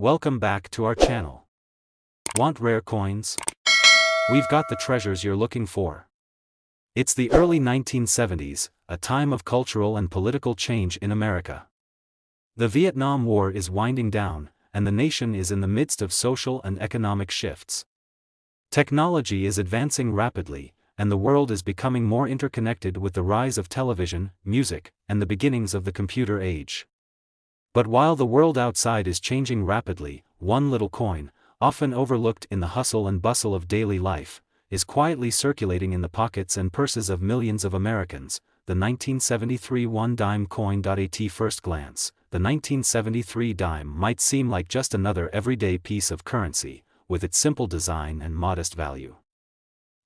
Welcome back to our channel. Want rare coins? We've got the treasures you're looking for. It's the early 1970s, a time of cultural and political change in America. The Vietnam War is winding down, and the nation is in the midst of social and economic shifts. Technology is advancing rapidly, and the world is becoming more interconnected with the rise of television, music, and the beginnings of the computer age. But while the world outside is changing rapidly, one little coin, often overlooked in the hustle and bustle of daily life, is quietly circulating in the pockets and purses of millions of Americans, the 1973 one-dime coin. At first glance, the 1973 dime might seem like just another everyday piece of currency, with its simple design and modest value.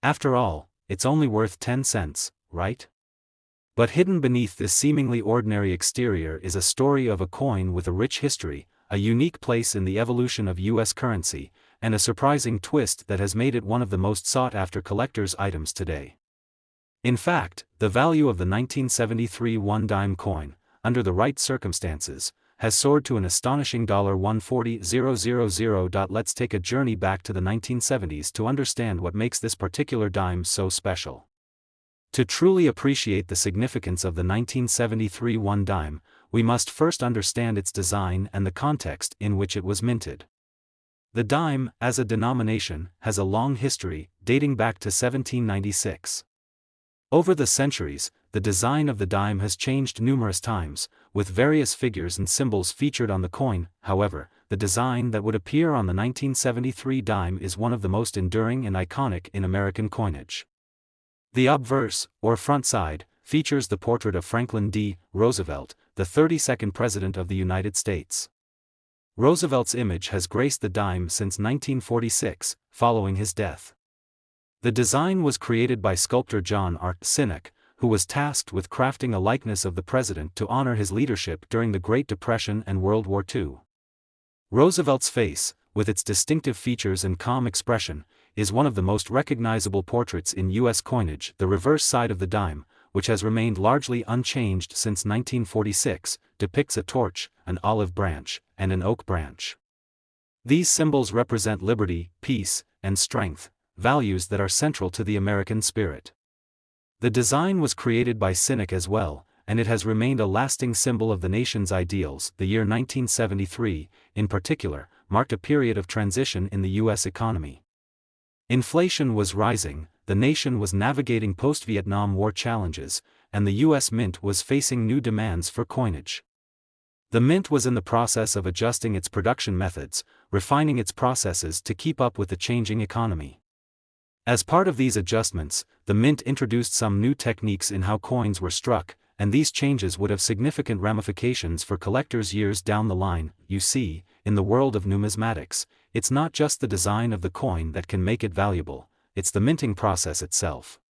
After all, it's only worth 10 cents, right? But hidden beneath this seemingly ordinary exterior is a story of a coin with a rich history, a unique place in the evolution of U.S. currency, and a surprising twist that has made it one of the most sought-after collector's items today. In fact, the value of the 1973 one-dime coin, under the right circumstances, has soared to an astonishing $140,000. Let's take a journey back to the 1970s to understand what makes this particular dime so special. To truly appreciate the significance of the 1973 one-dime, we must first understand its design and the context in which it was minted. The dime, as a denomination, has a long history, dating back to 1796. Over the centuries, the design of the dime has changed numerous times, with various figures and symbols featured on the coin. However, the design that would appear on the 1973 dime is one of the most enduring and iconic in American coinage. The obverse, or front side, features the portrait of Franklin D. Roosevelt, the 32nd President of the United States. Roosevelt's image has graced the dime since 1946, following his death. The design was created by sculptor John R. Sinek, who was tasked with crafting a likeness of the president to honor his leadership during the Great Depression and World War II. Roosevelt's face, with its distinctive features and calm expression, is one of the most recognizable portraits in U.S. coinage. The reverse side of the dime, which has remained largely unchanged since 1946, depicts a torch, an olive branch, and an oak branch. These symbols represent liberty, peace, and strength, values that are central to the American spirit. The design was created by Sinek as well, and it has remained a lasting symbol of the nation's ideals. The year 1973, in particular, marked a period of transition in the U.S. economy. Inflation was rising, the nation was navigating post-Vietnam War challenges, and the U.S. Mint was facing new demands for coinage. The Mint was in the process of adjusting its production methods, refining its processes to keep up with the changing economy. As part of these adjustments, the Mint introduced some new techniques in how coins were struck, and these changes would have significant ramifications for collectors years down the line. You see, in the world of numismatics, it's not just the design of the coin that can make it valuable, it's the minting process itself.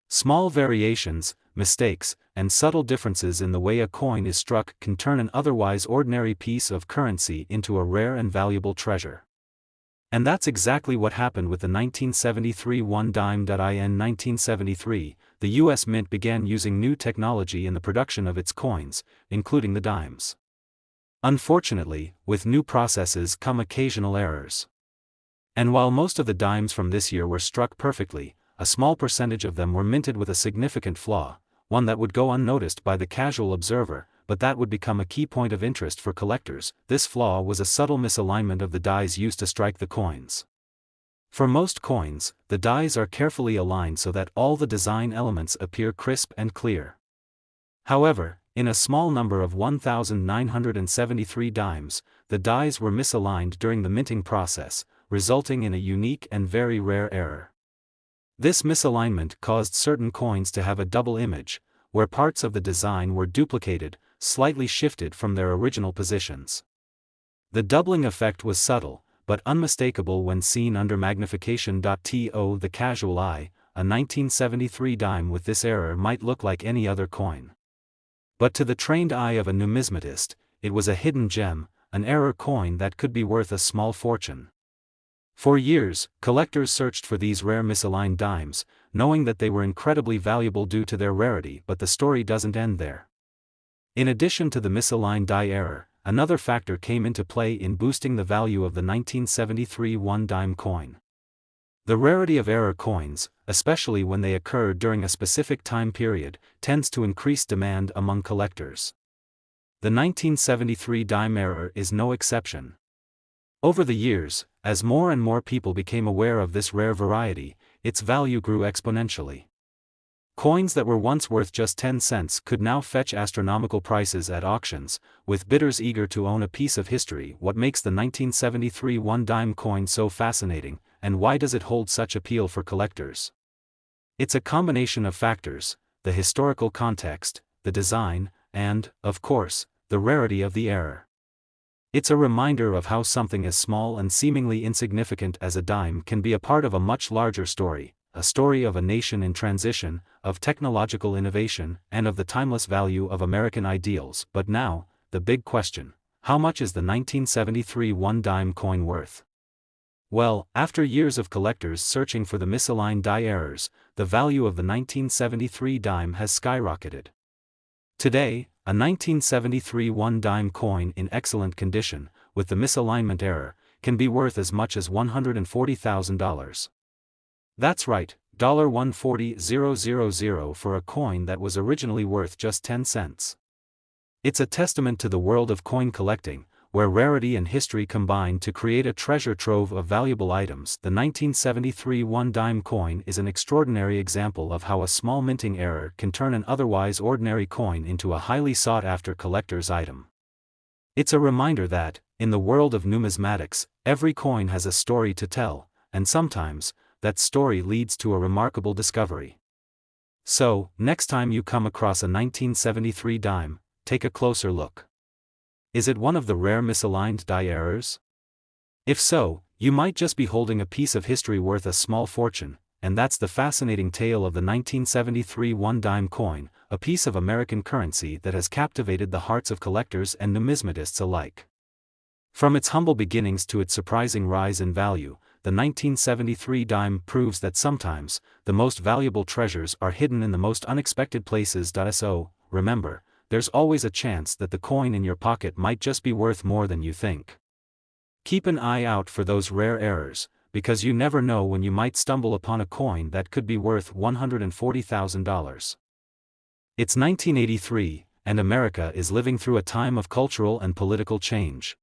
Small variations, mistakes, and subtle differences in the way a coin is struck can turn an otherwise ordinary piece of currency into a rare and valuable treasure. And that's exactly what happened with the 1973 one-dime. In 1973, the U.S. Mint began using new technology in the production of its coins, including the dimes. Unfortunately, with new processes come occasional errors. And while most of the dimes from this year were struck perfectly, a small percentage of them were minted with a significant flaw, one that would go unnoticed by the casual observer, but that would become a key point of interest for collectors. This flaw was a subtle misalignment of the dies used to strike the coins. For most coins, the dies are carefully aligned so that all the design elements appear crisp and clear. However, in a small number of 1,973 dimes, the dies were misaligned during the minting process, resulting in a unique and very rare error. This misalignment caused certain coins to have a double image, where parts of the design were duplicated, slightly shifted from their original positions. The doubling effect was subtle, but unmistakable when seen under magnification. To the casual eye, a 1973 dime with this error might look like any other coin. But to the trained eye of a numismatist, it was a hidden gem, an error coin that could be worth a small fortune. For years, collectors searched for these rare misaligned dimes, knowing that they were incredibly valuable due to their rarity. But the story doesn't end there. In addition to the misaligned die error, another factor came into play in boosting the value of the 1973 one-dime coin. The rarity of error coins, especially when they occur during a specific time period, tends to increase demand among collectors. The 1973 dime error is no exception. Over the years, as more and more people became aware of this rare variety, its value grew exponentially. Coins that were once worth just 10 cents could now fetch astronomical prices at auctions, with bidders eager to own a piece of history. What makes the 1973 one-dime coin so fascinating, and why does it hold such appeal for collectors? It's a combination of factors: the historical context, the design, and, of course, the rarity of the error. It's a reminder of how something as small and seemingly insignificant as a dime can be a part of a much larger story, a story of a nation in transition, of technological innovation, and of the timeless value of American ideals. But now, the big question: how much is the 1973 one-dime coin worth? Well, after years of collectors searching for the misaligned die errors, the value of the 1973 dime has skyrocketed. Today, a 1973 one-dime coin in excellent condition, with the misalignment error, can be worth as much as $140,000. That's right, $140,000 for a coin that was originally worth just 10 cents. It's a testament to the world of coin collecting, where rarity and history combine to create a treasure trove of valuable items. The 1973 one-dime coin is an extraordinary example of how a small minting error can turn an otherwise ordinary coin into a highly sought-after collector's item. It's a reminder that, in the world of numismatics, every coin has a story to tell, and sometimes, that story leads to a remarkable discovery. So, next time you come across a 1973 dime, take a closer look. Is it one of the rare misaligned die errors? If so, you might just be holding a piece of history worth a small fortune, and that's the fascinating tale of the 1973 one-dime coin, a piece of American currency that has captivated the hearts of collectors and numismatists alike. From its humble beginnings to its surprising rise in value, the 1973 dime proves that sometimes, the most valuable treasures are hidden in the most unexpected places. So, remember, there's always a chance that the coin in your pocket might just be worth more than you think. Keep an eye out for those rare errors, because you never know when you might stumble upon a coin that could be worth $140,000. It's 1983, and America is living through a time of cultural and political change.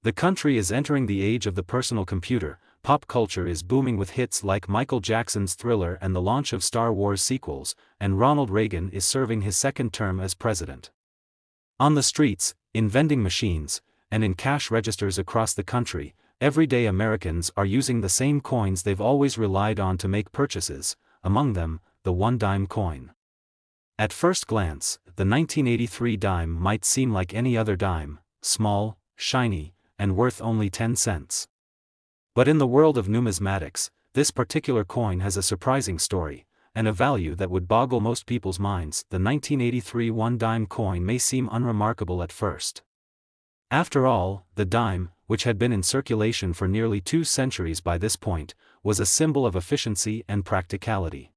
The country is entering the age of the personal computer. Pop culture is booming with hits like Michael Jackson's Thriller and the launch of Star Wars sequels, and Ronald Reagan is serving his second term as president. On the streets, in vending machines, and in cash registers across the country, everyday Americans are using the same coins they've always relied on to make purchases, among them, the one-dime coin. At first glance, the 1983 dime might seem like any other dime, small, shiny, and worth only 10 cents. But in the world of numismatics, this particular coin has a surprising story, and a value that would boggle most people's minds. The 1983 one-dime coin may seem unremarkable at first. After all, the dime, which had been in circulation for nearly 2 centuries by this point, was a symbol of efficiency and practicality.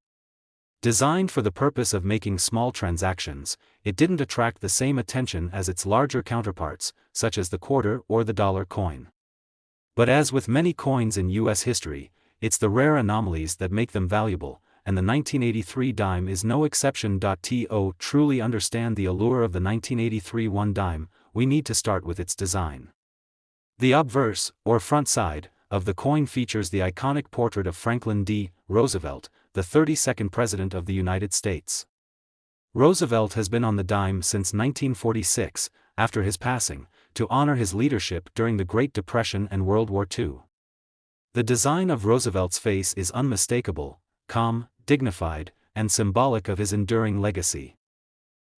Designed for the purpose of making small transactions, it didn't attract the same attention as its larger counterparts, such as the quarter or the dollar coin. But as with many coins in U.S. history, it's the rare anomalies that make them valuable, and the 1983 dime is no exception. To truly understand the allure of the 1983 one-dime, we need to start with its design. The obverse, or front side, of the coin features the iconic portrait of Franklin D. Roosevelt, the 32nd President of the United States. Roosevelt has been on the dime since 1946, after his passing, to honor his leadership during the Great Depression and World War II. The design of Roosevelt's face is unmistakable, calm, dignified, and symbolic of his enduring legacy.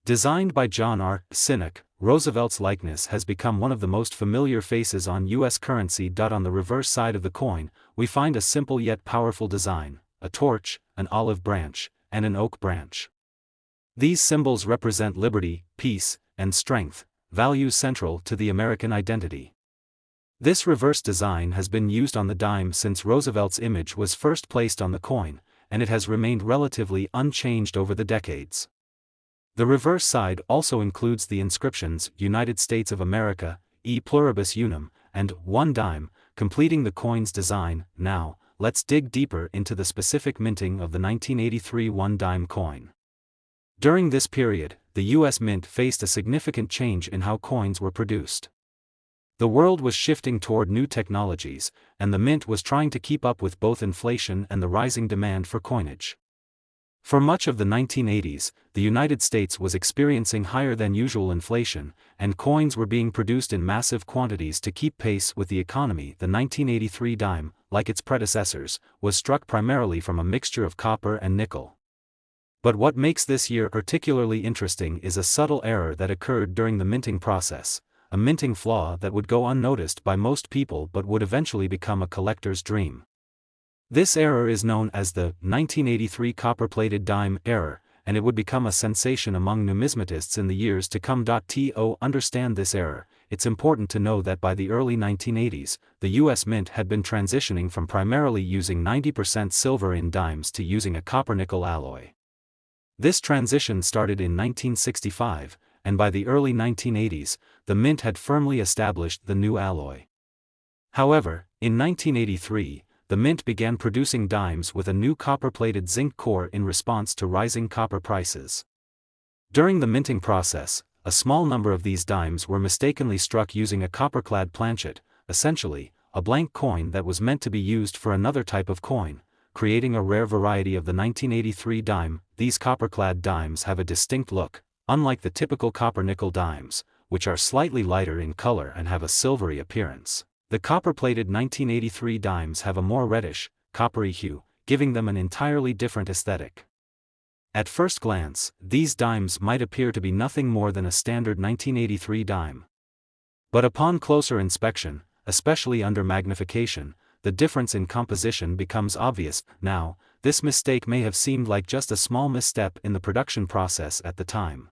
Designed by John R. Sinek, Roosevelt's likeness has become one of the most familiar faces on U.S. currency. On the reverse side of the coin, we find a simple yet powerful design: a torch, an olive branch, and an oak branch. These symbols represent liberty, peace, and strength, values central to the American identity. This reverse design has been used on the dime since Roosevelt's image was first placed on the coin, and it has remained relatively unchanged over the decades. The reverse side also includes the inscriptions United States of America, E pluribus unum, and 1 dime, completing the coin's design. Now, let's dig deeper into the specific minting of the 1983 1 dime coin. During this period, the U.S. Mint faced a significant change in how coins were produced. The world was shifting toward new technologies, and the Mint was trying to keep up with both inflation and the rising demand for coinage. For much of the 1980s, the United States was experiencing higher than usual inflation, and coins were being produced in massive quantities to keep pace with the economy. The 1983 dime, like its predecessors, was struck primarily from a mixture of copper and nickel. But what makes this year particularly interesting is a subtle error that occurred during the minting process, a minting flaw that would go unnoticed by most people but would eventually become a collector's dream. This error is known as the 1983 copper-plated dime error, and it would become a sensation among numismatists in the years to come. To understand this error, it's important to know that by the early 1980s, the U.S. Mint had been transitioning from primarily using 90% silver in dimes to using a copper-nickel alloy. This transition started in 1965, and by the early 1980s, the Mint had firmly established the new alloy. However, in 1983, the Mint began producing dimes with a new copper-plated zinc core in response to rising copper prices. During the minting process, a small number of these dimes were mistakenly struck using a copper-clad planchet, essentially, a blank coin that was meant to be used for another type of coin, creating a rare variety of the 1983 dime. These copper-clad dimes have a distinct look, unlike the typical copper-nickel dimes, which are slightly lighter in color and have a silvery appearance. The copper-plated 1983 dimes have a more reddish, coppery hue, giving them an entirely different aesthetic. At first glance, these dimes might appear to be nothing more than a standard 1983 dime. But upon closer inspection, especially under magnification, the difference in composition becomes obvious. Now, this mistake may have seemed like just a small misstep in the production process at the time.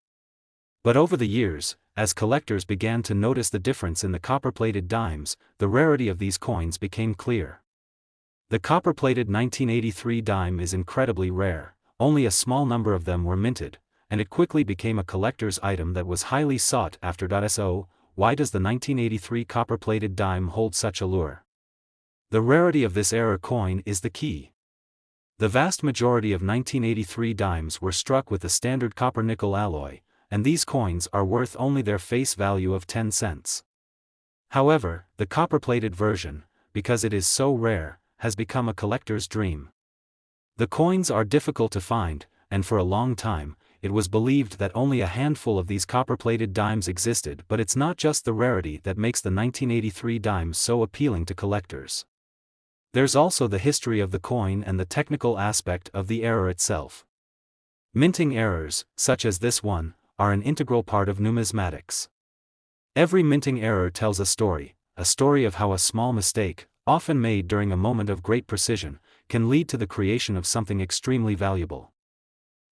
But over the years, as collectors began to notice the difference in the copper-plated dimes, the rarity of these coins became clear. The copper-plated 1983 dime is incredibly rare, only a small number of them were minted, and it quickly became a collector's item that was highly sought after. So, why does the 1983 copper-plated dime hold such allure? The rarity of this era coin is the key. The vast majority of 1983 dimes were struck with the standard copper-nickel alloy, and these coins are worth only their face value of 10 cents. However, the copper-plated version, because it is so rare, has become a collector's dream. The coins are difficult to find, and for a long time, it was believed that only a handful of these copper-plated dimes existed. But it's not just the rarity that makes the 1983 dimes so appealing to collectors. There's also the history of the coin and the technical aspect of the error itself. Minting errors, such as this one, are an integral part of numismatics. Every minting error tells a story of how a small mistake, often made during a moment of great precision, can lead to the creation of something extremely valuable.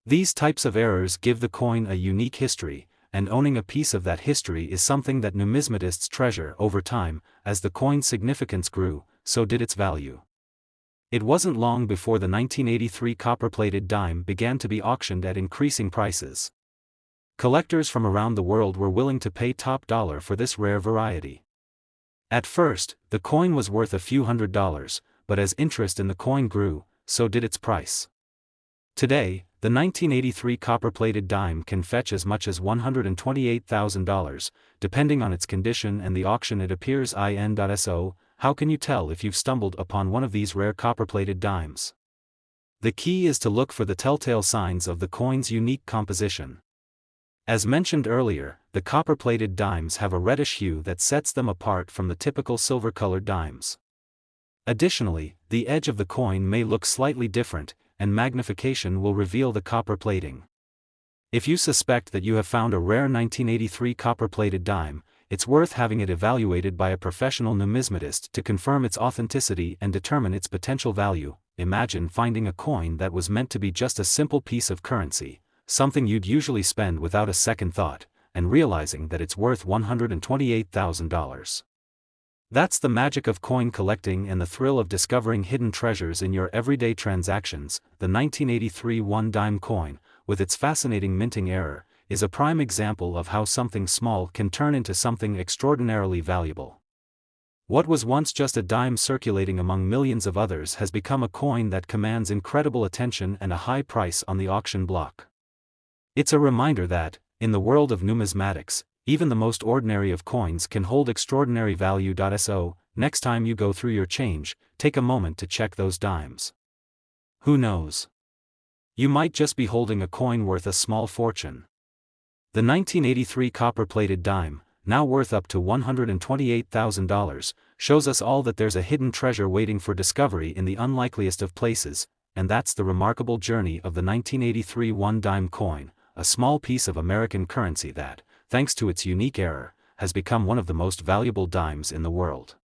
These types of errors give the coin a unique history, and owning a piece of that history is something that numismatists treasure. Over time, as the coin's significance grew, so did its value. It wasn't long before the 1983 copper-plated dime began to be auctioned at increasing prices. Collectors from around the world were willing to pay top dollar for this rare variety. At first, the coin was worth a few $100s, but as interest in the coin grew, so did its price. Today, the 1983 copper-plated dime can fetch as much as $128,000, depending on its condition and the auction it appears in. So, how can you tell if you've stumbled upon one of these rare copper-plated dimes? The key is to look for the telltale signs of the coin's unique composition. As mentioned earlier, the copper-plated dimes have a reddish hue that sets them apart from the typical silver-colored dimes. Additionally, the edge of the coin may look slightly different, and magnification will reveal the copper plating. If you suspect that you have found a rare 1983 copper-plated dime, it's worth having it evaluated by a professional numismatist to confirm its authenticity and determine its potential value. Imagine finding a coin that was meant to be just a simple piece of currency, something you'd usually spend without a second thought, and realizing that it's worth $128,000. That's the magic of coin collecting and the thrill of discovering hidden treasures in your everyday transactions. The 1983 1 dime coin, with its fascinating minting error, is a prime example of how something small can turn into something extraordinarily valuable. What was once just a dime circulating among millions of others has become a coin that commands incredible attention and a high price on the auction block. It's a reminder that, in the world of numismatics, even the most ordinary of coins can hold extraordinary value. So, next time you go through your change, take a moment to check those dimes. Who knows? You might just be holding a coin worth a small fortune. The 1983 copper-plated dime, now worth up to $128,000, shows us all that there's a hidden treasure waiting for discovery in the unlikeliest of places, and that's the remarkable journey of the 1983 one-dime coin, a small piece of American currency that, thanks to its unique era, has become one of the most valuable dimes in the world.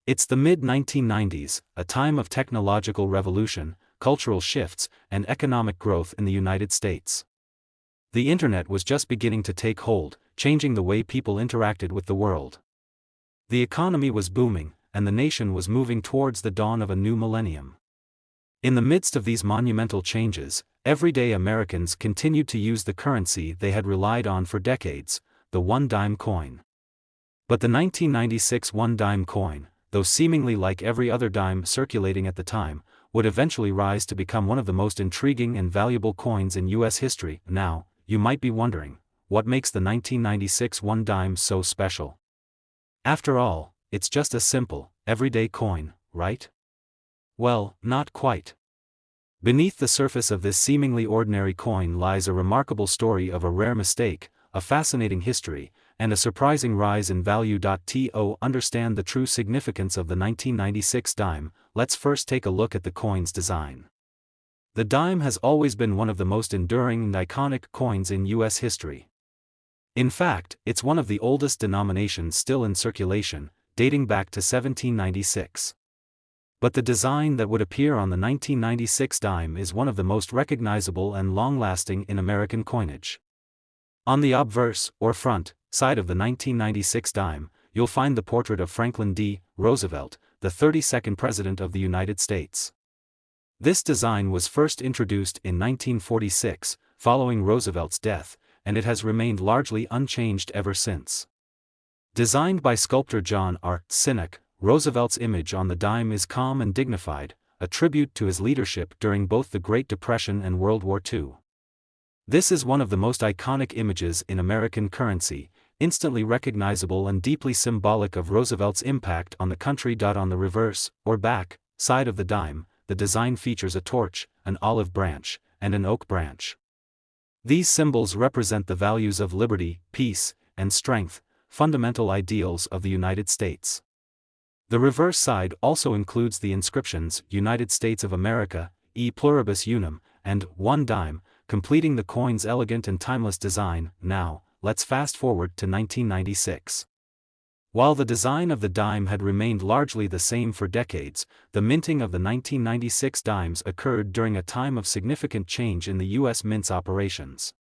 It's the mid-1990s, a time of technological revolution, cultural shifts, and economic growth in the United States. The internet was just beginning to take hold, changing the way people interacted with the world. The economy was booming, and the nation was moving towards the dawn of a new millennium. In the midst of these monumental changes, everyday Americans continued to use the currency they had relied on for decades, the one-dime coin. But the 1996 one-dime coin, though seemingly like every other dime circulating at the time, would eventually rise to become one of the most intriguing and valuable coins in U.S. history. Now, you might be wondering, what makes the 1996 one-dime so special? After all, it's just a simple, everyday coin, right? Well, not quite. Beneath the surface of this seemingly ordinary coin lies a remarkable story of a rare mistake, a fascinating history, and a surprising rise in value. To understand the true significance of the 1996 dime, let's first take a look at the coin's design. The dime has always been one of the most enduring and iconic coins in U.S. history. In fact, it's one of the oldest denominations still in circulation, dating back to 1796. But the design that would appear on the 1996 dime is one of the most recognizable and long-lasting in American coinage. On the obverse, or front, side of the 1996 dime, you'll find the portrait of Franklin D. Roosevelt, the 32nd President of the United States. This design was first introduced in 1946, following Roosevelt's death, and it has remained largely unchanged ever since. Designed by sculptor John R. Sinek, Roosevelt's image on the dime is calm and dignified, a tribute to his leadership during both the Great Depression and World War II. This is one of the most iconic images in American currency, instantly recognizable and deeply symbolic of Roosevelt's impact on the country. On the reverse, or back, side of the dime, the design features a torch, an olive branch, and an oak branch. These symbols represent the values of liberty, peace, and strength, fundamental ideals of the United States. The reverse side also includes the inscriptions United States of America, E pluribus unum, and one dime, completing the coin's elegant and timeless design. Now, let's fast forward to 1996. While the design of the dime had remained largely the same for decades, the minting of the 1996 dimes occurred during a time of significant change in the U.S. Mint's operations.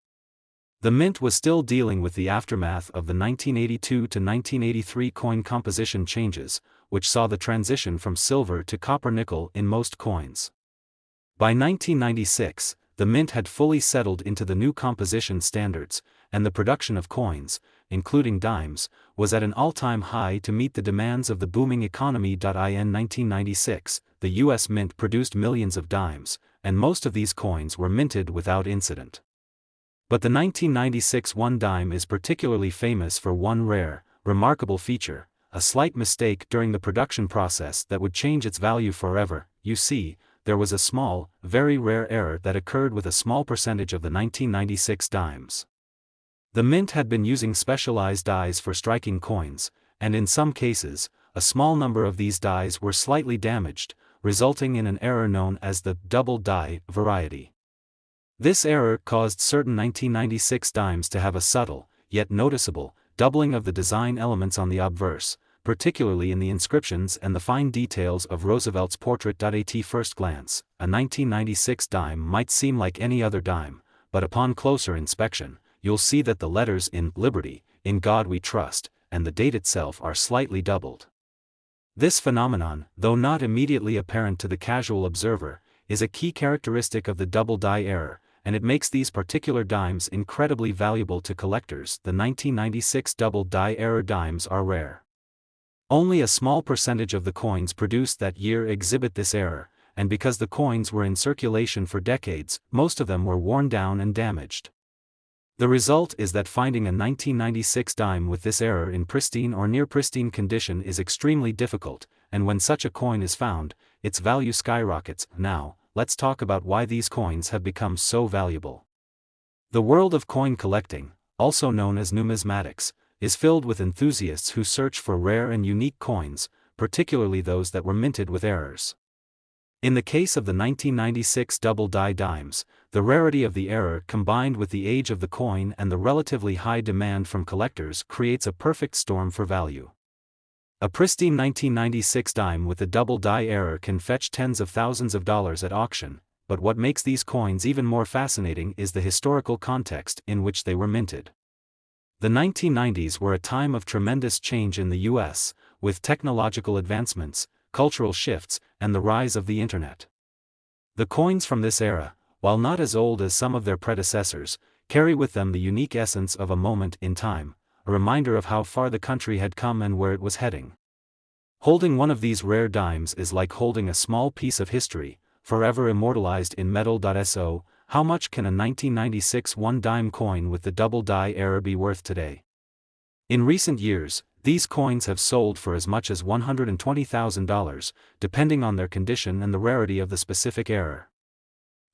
The Mint was still dealing with the aftermath of the 1982 to 1983 coin composition changes, which saw the transition from silver to copper-nickel in most coins. By 1996, the Mint had fully settled into the new composition standards, and the production of coins, including dimes, was at an all-time high to meet the demands of the booming economy. In 1996, the U.S. Mint produced millions of dimes, and most of these coins were minted without incident. But the 1996 one dime is particularly famous for one rare, remarkable feature, a slight mistake during the production process that would change its value forever. You see, there was a small, very rare error that occurred with a small percentage of the 1996 dimes. The Mint had been using specialized dies for striking coins, and in some cases, a small number of these dies were slightly damaged, resulting in an error known as the double die variety. This error caused certain 1996 dimes to have a subtle, yet noticeable, doubling of the design elements on the obverse, particularly in the inscriptions and the fine details of Roosevelt's portrait. At first glance, a 1996 dime might seem like any other dime, but upon closer inspection, you'll see that the letters in Liberty, In God We Trust, and the date itself are slightly doubled. This phenomenon, though not immediately apparent to the casual observer, is a key characteristic of the double die error, and it makes these particular dimes incredibly valuable to collectors. The 1996 double die error dimes are rare. Only a small percentage of the coins produced that year exhibit this error, and because the coins were in circulation for decades, most of them were worn down and damaged. The result is that finding a 1996 dime with this error in pristine or near pristine condition is extremely difficult, and when such a coin is found, its value skyrockets. Now, let's talk about why these coins have become so valuable. The world of coin collecting, also known as numismatics, is filled with enthusiasts who search for rare and unique coins, particularly those that were minted with errors. In the case of the 1996 double die dimes, the rarity of the error combined with the age of the coin and the relatively high demand from collectors creates a perfect storm for value. A pristine 1996 dime with a double die error can fetch tens of thousands of dollars at auction, but what makes these coins even more fascinating is the historical context in which they were minted. The 1990s were a time of tremendous change in the US, with technological advancements, cultural shifts, and the rise of the Internet. The coins from this era, while not as old as some of their predecessors, carry with them the unique essence of a moment in time, a reminder of how far the country had come and where it was heading. Holding one of these rare dimes is like holding a small piece of history, forever immortalized in metal. How much can a 1996 one-dime coin with the double die error be worth today? In recent years, these coins have sold for as much as $120,000, depending on their condition and the rarity of the specific error.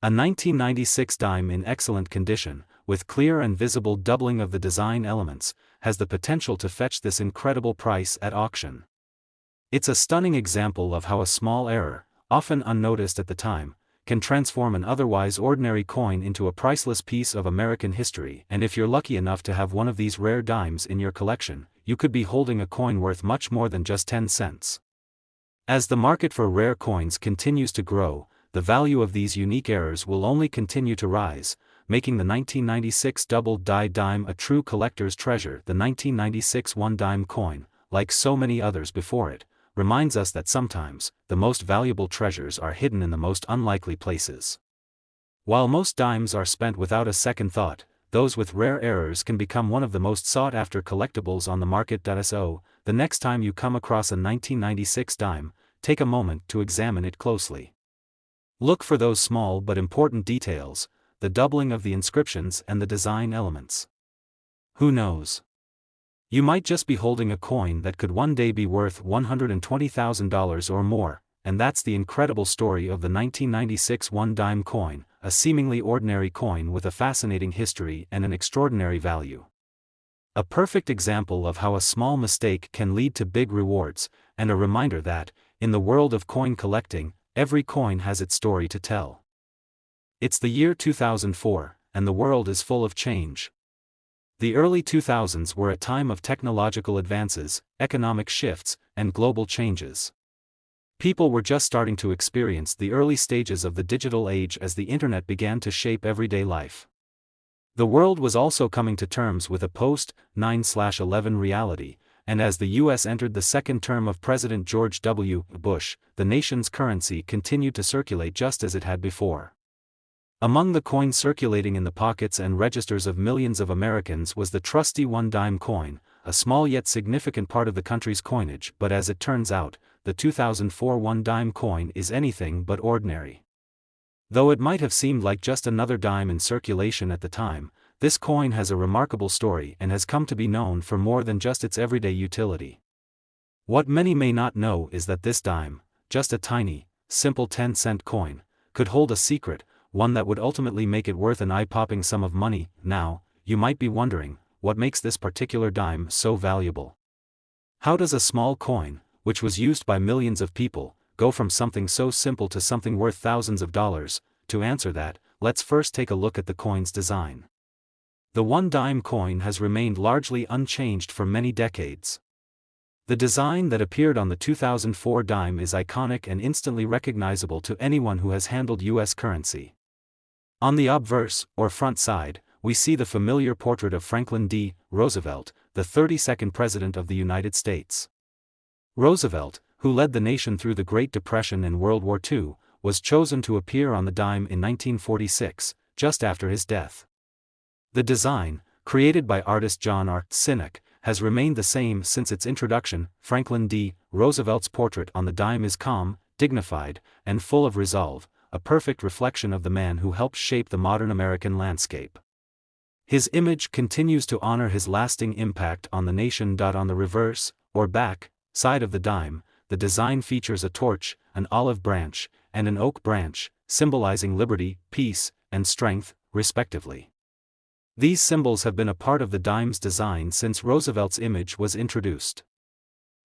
A 1996 dime in excellent condition, with clear and visible doubling of the design elements, has the potential to fetch this incredible price at auction. It's a stunning example of how a small error, often unnoticed at the time, can transform an otherwise ordinary coin into a priceless piece of American history. And if you're lucky enough to have one of these rare dimes in your collection, you could be holding a coin worth much more than just 10 cents. As the market for rare coins continues to grow, the value of these unique errors will only continue to rise, making the 1996 double die dime a true collector's treasure. The 1996 one-dime coin, like so many others before it, reminds us that sometimes, the most valuable treasures are hidden in the most unlikely places. While most dimes are spent without a second thought, those with rare errors can become one of the most sought-after collectibles on the market. So, the next time you come across a 1996 dime, take a moment to examine it closely. Look for those small but important details, the doubling of the inscriptions and the design elements. Who knows? You might just be holding a coin that could one day be worth $120,000 or more, and that's the incredible story of the 1996 one-dime coin, a seemingly ordinary coin with a fascinating history and an extraordinary value. A perfect example of how a small mistake can lead to big rewards, and a reminder that, in the world of coin collecting, every coin has its story to tell. It's the year 2004, and the world is full of change. The early 2000s were a time of technological advances, economic shifts, and global changes. People were just starting to experience the early stages of the digital age as the internet began to shape everyday life. The world was also coming to terms with a post-9/11 reality, and as the U.S. entered the second term of President George W. Bush, the nation's currency continued to circulate just as it had before. Among the coins circulating in the pockets and registers of millions of Americans was the trusty one-dime coin, a small yet significant part of the country's coinage. But as it turns out, the 2004 one-dime coin is anything but ordinary. Though it might have seemed like just another dime in circulation at the time, this coin has a remarkable story and has come to be known for more than just its everyday utility. What many may not know is that this dime, just a tiny, simple 10-cent coin, could hold a secret, one that would ultimately make it worth an eye-popping sum of money. Now, you might be wondering, what makes this particular dime so valuable? How does a small coin, which was used by millions of people, go from something so simple to something worth thousands of dollars? To answer that, let's first take a look at the coin's design. The one-dime coin has remained largely unchanged for many decades. The design that appeared on the 2004 dime is iconic and instantly recognizable to anyone who has handled U.S. currency. On the obverse, or front side, we see the familiar portrait of Franklin D. Roosevelt, the 32nd President of the United States. Roosevelt, who led the nation through the Great Depression and World War II, was chosen to appear on the dime in 1946, just after his death. The design, created by artist John R. Sinek, has remained the same since its introduction. Franklin D. Roosevelt's portrait on the dime is calm, dignified, and full of resolve, a perfect reflection of the man who helped shape the modern American landscape. His image continues to honor his lasting impact on the nation. On the reverse, or back, side of the dime, the design features a torch, an olive branch, and an oak branch, symbolizing liberty, peace, and strength, respectively. These symbols have been a part of the dime's design since Roosevelt's image was introduced.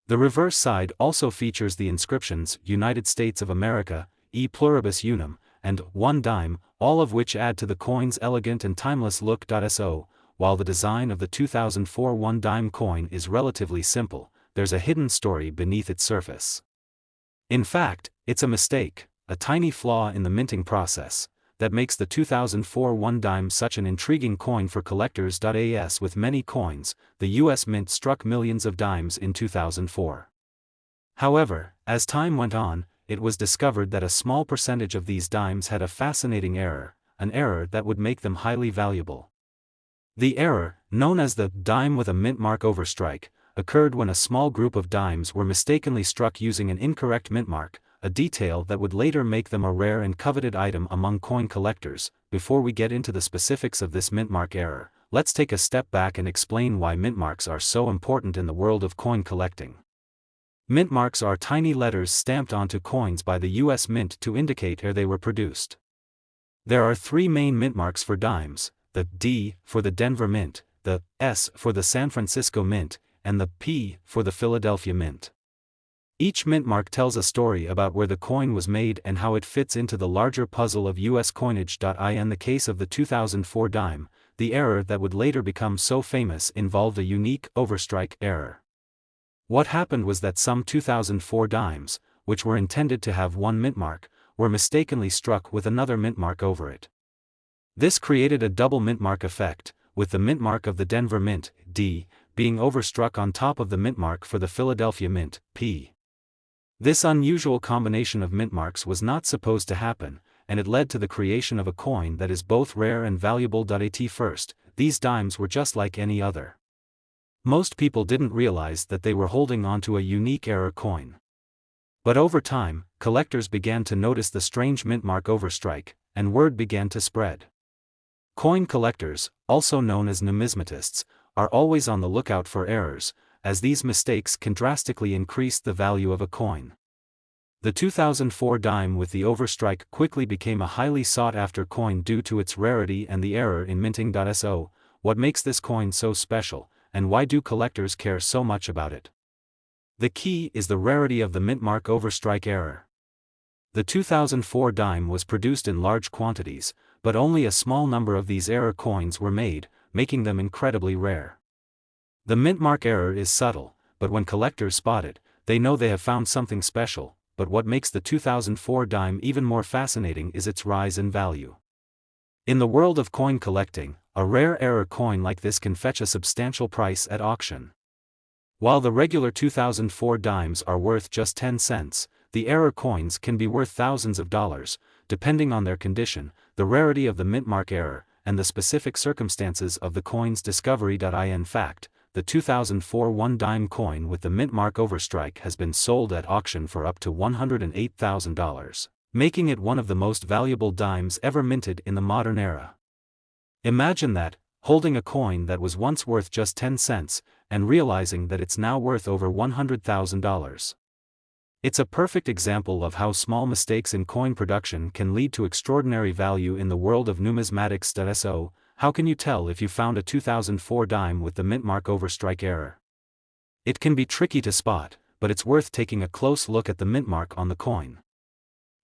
The reverse side also features the inscriptions United States of America, E pluribus unum, and 1 dime, all of which add to the coin's elegant and timeless look. So, while the design of the 2004 1 dime coin is relatively simple, there's a hidden story beneath its surface. In fact, it's a mistake, a tiny flaw in the minting process, that makes the 2004 1 dime such an intriguing coin for collectors. As with many coins, the US Mint struck millions of dimes in 2004. However, as time went on, it was discovered that a small percentage of these dimes had a fascinating error, an error that would make them highly valuable. The error, known as the dime with a mint mark overstrike, occurred when a small group of dimes were mistakenly struck using an incorrect mint mark, a detail that would later make them a rare and coveted item among coin collectors. Before we get into the specifics of this mintmark error, let's take a step back and explain why mintmarks are so important in the world of coin collecting. Mintmarks are tiny letters stamped onto coins by the US Mint to indicate where they were produced. There are 3 main mintmarks for dimes: the D for the Denver Mint, the S for the San Francisco Mint, and the P for the Philadelphia Mint. Each mintmark tells a story about where the coin was made and how it fits into the larger puzzle of US coinage. In the case of the 2004 dime, the error that would later become so famous involved a unique overstrike error. What happened was that some 2004 dimes, which were intended to have 1 mintmark, were mistakenly struck with another mintmark over it. This created a double mintmark effect, with the mintmark of the Denver Mint, D, being overstruck on top of the mintmark for the Philadelphia Mint, P. This unusual combination of mintmarks was not supposed to happen, and it led to the creation of a coin that is both rare and valuable. At first, these dimes were just like any other. Most people didn't realize that they were holding onto a unique error coin. But over time, collectors began to notice the strange mintmark overstrike, and word began to spread. Coin collectors, also known as numismatists, are always on the lookout for errors, as these mistakes can drastically increase the value of a coin. The 2004 dime with the overstrike quickly became a highly sought-after coin due to its rarity and the error in minting. So, what makes this coin so special, and why do collectors care so much about it? The key is the rarity of the mintmark overstrike error. The 2004 dime was produced in large quantities, but only a small number of these error coins were made, making them incredibly rare. The mintmark error is subtle, but when collectors spot it, they know they have found something special. But what makes the 2004 dime even more fascinating is its rise in value. In the world of coin collecting, a rare error coin like this can fetch a substantial price at auction. While the regular 2004 dimes are worth just 10 cents, the error coins can be worth thousands of dollars, depending on their condition, the rarity of the mintmark error, and the specific circumstances of the coin's discovery. In fact, the 2004 1 dime coin with the mintmark overstrike has been sold at auction for up to $108,000, making it one of the most valuable dimes ever minted in the modern era. Imagine that, holding a coin that was once worth just 10 cents, and realizing that it's now worth over $100,000. It's a perfect example of how small mistakes in coin production can lead to extraordinary value in the world of numismatics. So, how can you tell if you found a 2004 dime with the mintmark overstrike error? It can be tricky to spot, but it's worth taking a close look at the mintmark on the coin.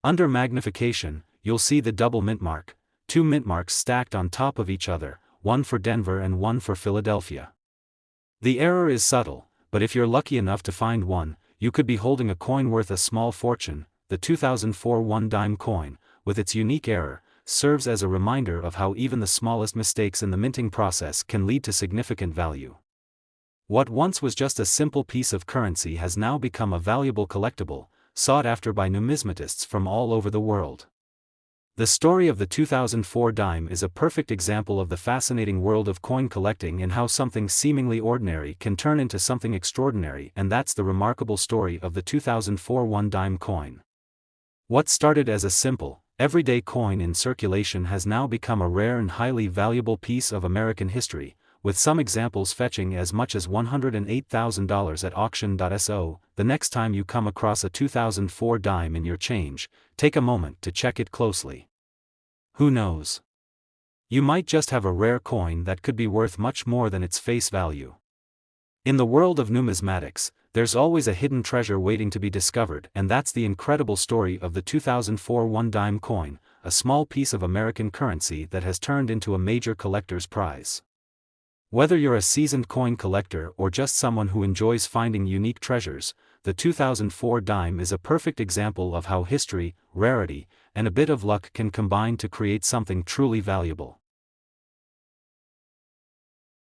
Under magnification, you'll see the double mintmark, 2 mintmarks stacked on top of each other, one for Denver and one for Philadelphia. The error is subtle, but if you're lucky enough to find one, you could be holding a coin worth a small fortune. The 2004 1 dime coin, with its unique error, serves as a reminder of how even the smallest mistakes in the minting process can lead to significant value. What once was just a simple piece of currency has now become a valuable collectible, sought after by numismatists from all over the world. The story of the 2004 dime is a perfect example of the fascinating world of coin collecting and how something seemingly ordinary can turn into something extraordinary, and that's the remarkable story of the 2004 one-dime coin. What started as a simple, everyday coin in circulation has now become a rare and highly valuable piece of American history, with some examples fetching as much as $108,000 at auction.so. The next time you come across a 2004 dime in your change, take a moment to check it closely. Who knows? You might just have a rare coin that could be worth much more than its face value. In the world of numismatics, there's always a hidden treasure waiting to be discovered, and that's the incredible story of the 2004 one-dime coin, a small piece of American currency that has turned into a major collector's prize. Whether you're a seasoned coin collector or just someone who enjoys finding unique treasures, the 2004 dime is a perfect example of how history, rarity, and a bit of luck can combine to create something truly valuable.